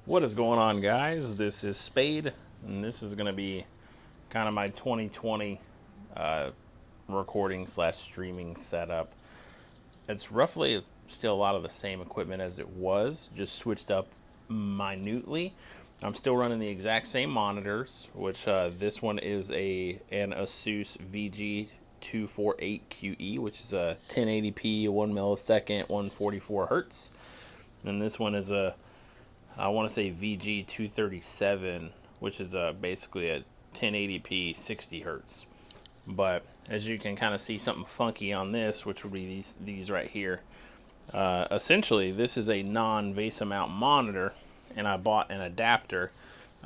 What is going on, guys? This is Spade, and this is going to be kind of my 2020 recording slash streaming setup. It's roughly still a lot of the same equipment as it was, just switched up minutely. I'm still running the exact same monitors, which this one is an Asus VG248QE, which is a 1080p, 1 millisecond, 144 hertz. And this one is I want to say VG237, which is basically a 1080p 60 hertz. But as you can kind of see something funky on this, which would be these right here. Essentially, this is a non-VESA mount monitor, and I bought an adapter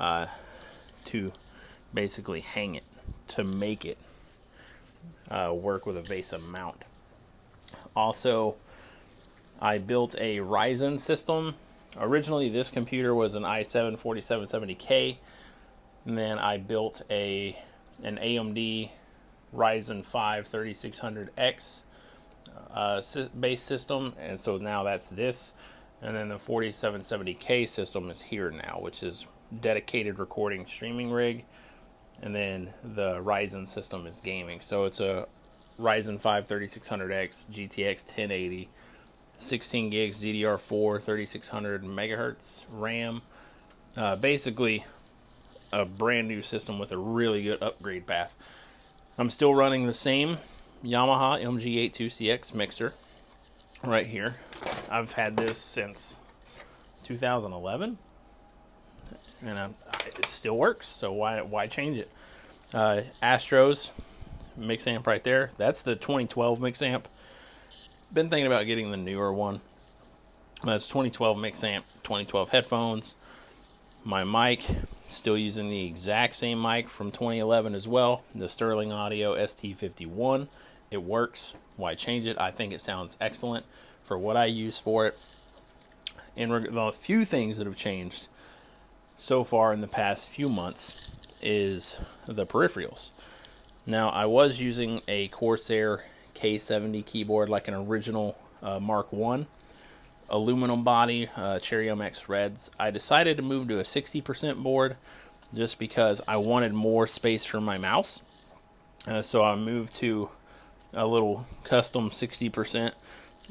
to basically hang it, to make it work with a VESA mount. Also, I built a Ryzen system. Originally, this computer was an i7-4770K, and then I built an AMD Ryzen 5 3600X base system, and so now that's this. And then the 4770K system is here now, which is dedicated recording streaming rig, and then the Ryzen system is gaming. So it's a Ryzen 5 3600X GTX 1080. 16 gigs DDR4, 3600 megahertz RAM. Basically, a brand new system with a really good upgrade path. I'm still running the same Yamaha MG82CX mixer right here. I've had this since 2011, and it still works. So why change it? Astros mix amp right there. That's the 2012 mix amp. Been thinking about getting the newer one. That's 2012 mix amp, 2012 headphones. My mic, still using the exact same mic from 2011 as well, the Sterling Audio ST51. It works. Why change it? I think it sounds excellent for what I use for it. And the few things that have changed so far in the past few months is the peripherals. Now, I was using a Corsair K70 keyboard, like an original Mark 1 aluminum body, Cherry MX Reds. I decided to move to a 60% board just because I wanted more space for my mouse. So I moved to a little custom 60%.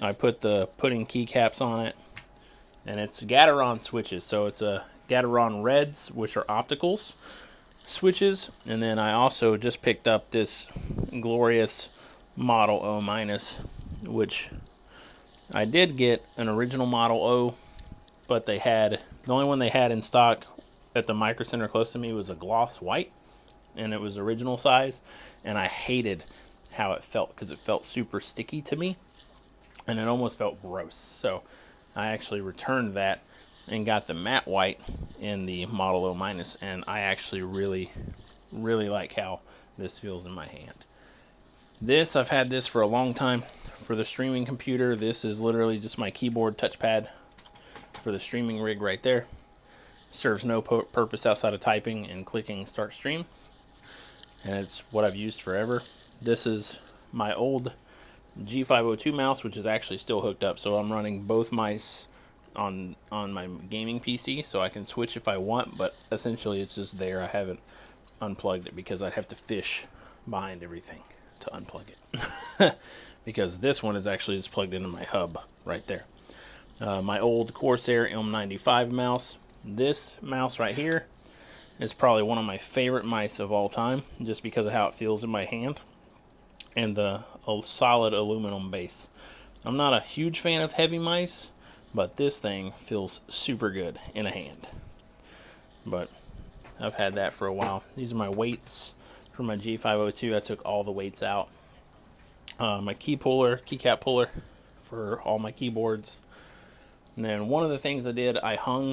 I put the pudding keycaps on it, and it's Gateron switches. So it's a Gateron Reds, which are opticals switches, and then I also just picked up this glorious Model O-, which I did get an original Model O, but the only one they had in stock at the Micro Center close to me was a gloss white, and it was original size, and I hated how it felt because it felt super sticky to me, and it almost felt gross. So I actually returned that and got the matte white in the Model O-, and I actually really like how this feels in my hand. I've had this for a long time for the streaming computer. This is literally just my keyboard touchpad for the streaming rig right there. Serves no purpose outside of typing and clicking start stream. And it's what I've used forever. This is my old G502 mouse, which is actually still hooked up. So I'm running both mice on my gaming PC, so I can switch if I want, but essentially it's just there. I haven't unplugged it because I'd have to fish behind everything to unplug it. Because this one is actually just plugged into my hub right there. My old Corsair M95 mouse. This mouse right here is probably one of my favorite mice of all time, just because of how it feels in my hand and the solid aluminum base. I'm not a huge fan of heavy mice, but this thing feels super good in a hand. But I've had that for a while. These are my weights for my G502. I took all the weights out. My keycap puller for all my keyboards. And then one of the things I did, I hung,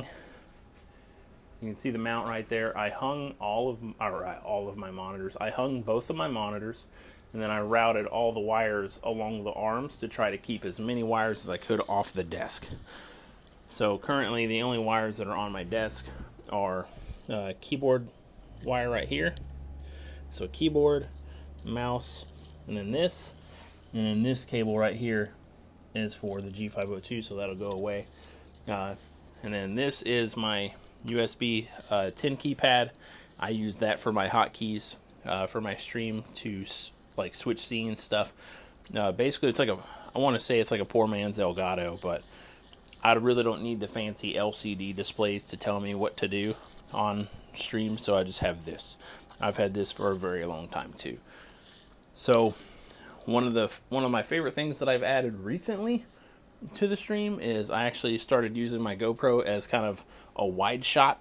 you can see the mount right there. I hung all of my monitors. I hung both of my monitors, and then I routed all the wires along the arms to try to keep as many wires as I could off the desk. So currently the only wires that are on my desk are keyboard wire right here. So keyboard, mouse, and then this cable right here is for the G502, so that'll go away. And then this is my USB 10 keypad. I use that for my hotkeys for my stream to like switch scenes stuff. Basically, it's like I want to say it's like a poor man's Elgato, but I really don't need the fancy LCD displays to tell me what to do on stream, so I just have this. I've had this for a very long time too. So one of my favorite things that I've added recently to the stream is I actually started using my GoPro as kind of a wide shot.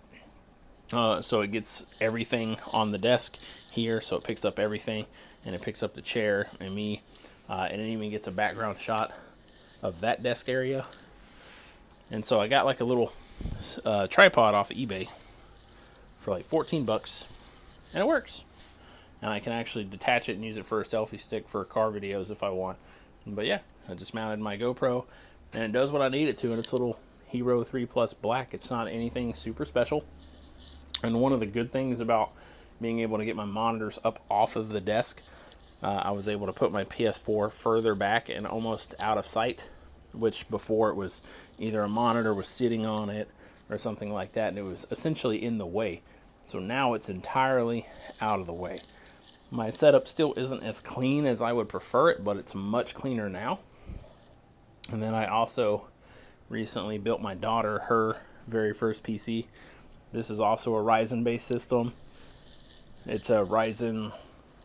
So it gets everything on the desk here, so it picks up everything, and it picks up the chair and me, and it even gets a background shot of that desk area. And so I got like a little tripod off of eBay for like 14 bucks, and it works. And I can actually detach it and use it for a selfie stick for car videos if I want. But yeah, I just mounted my GoPro, and it does what I need it to, and it's a little Hero 3 Plus Black. It's not anything super special. And one of the good things about being able to get my monitors up off of the desk, I was able to put my PS4 further back and almost out of sight, which before it was either a monitor was sitting on it or something like that, and it was essentially in the way. So now it's entirely out of the way. My setup still isn't as clean as I would prefer it, but it's much cleaner now. And then I also recently built my daughter her very first PC. This is also a Ryzen based system. It's a Ryzen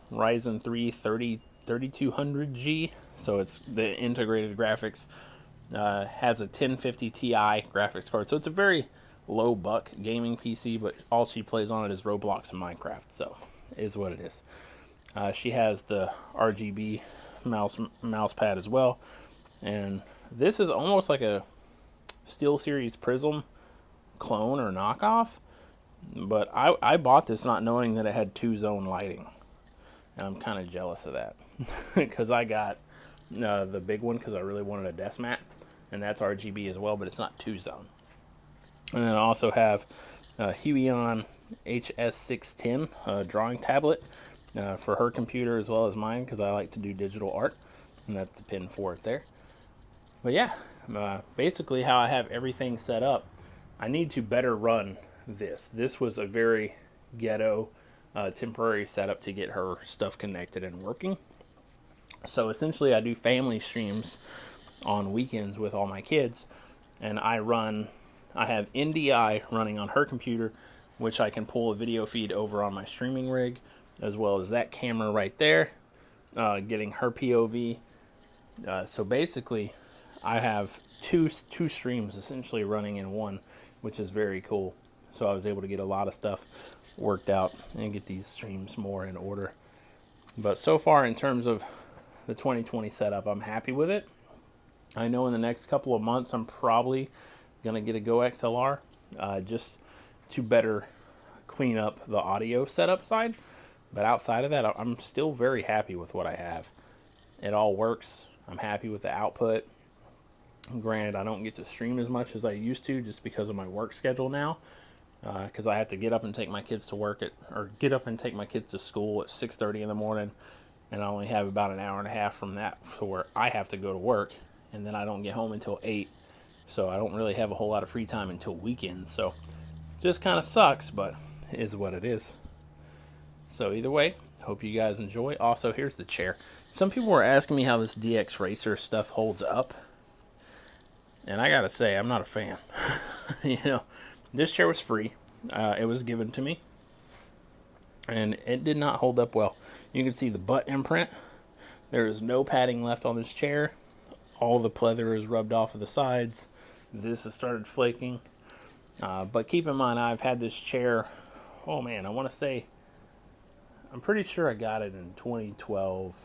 3 3200G, so it's the integrated graphics. Has a 1050 Ti graphics card, so it's a very low buck gaming PC, but all she plays on it is Roblox and Minecraft, so it is what it is. She has the RGB mouse pad as well, and this is almost like a SteelSeries Prism clone or knockoff, but I bought this not knowing that it had 2-zone lighting, and I'm kind of jealous of that because I got the big one because I really wanted a desk mat, and that's RGB as well, but it's not 2-zone. And then I also have a Huion HS610 drawing tablet for her computer as well as mine, because I like to do digital art, and that's the pin for it there. But yeah, basically how I have everything set up, I need to better run this. This was a very ghetto temporary setup to get her stuff connected and working. So essentially I do family streams on weekends with all my kids, and I have NDI running on her computer, which I can pull a video feed over on my streaming rig, as well as that camera right there, getting her POV. So basically I have two streams essentially running in one, which is very cool. So I was able to get a lot of stuff worked out and get these streams more in order. But so far, in terms of the 2020 setup, I'm happy with it. I know in the next couple of months I'm probably going to get a Go XLR just to better clean up the audio setup side. But outside of that, I'm still very happy with what I have. It all works. I'm happy with the output. Granted, I don't get to stream as much as I used to just because of my work schedule now, because I have to get up and take my kids to school at 6:30 in the morning, and I only have about an hour and a half from that for where I have to go to work, and then I don't get home until 8, so I don't really have a whole lot of free time until weekends. So just kind of sucks, but it is what it is. So either way, hope you guys enjoy. Also, here's the chair. Some people were asking me how this DX Racer stuff holds up, and I gotta say, I'm not a fan. This chair was free. It was given to me, and it did not hold up well. You can see the butt imprint. There is no padding left on this chair. All the pleather is rubbed off of the sides. This has started flaking. But keep in mind, I've had this chair, oh man, I want to say, I'm pretty sure I got it in 2012.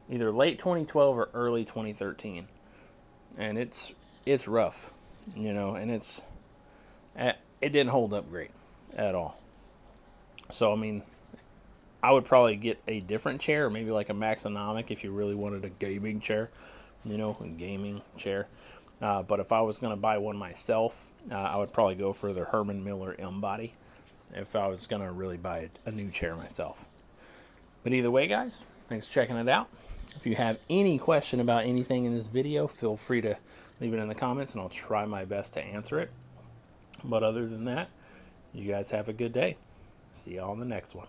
Either late 2012 or early 2013. And it's rough, and it didn't hold up great at all. So, I mean, I would probably get a different chair, maybe like a Maxonomic if you really wanted a gaming chair, a gaming chair. But if I was going to buy one myself, I would probably go for the Herman Miller M-Body if I was going to really buy a new chair myself. But either way, guys, thanks for checking it out. If you have any question about anything in this video, feel free to leave it in the comments, and I'll try my best to answer it. But other than that, You guys have a good day. See y'all on the next one.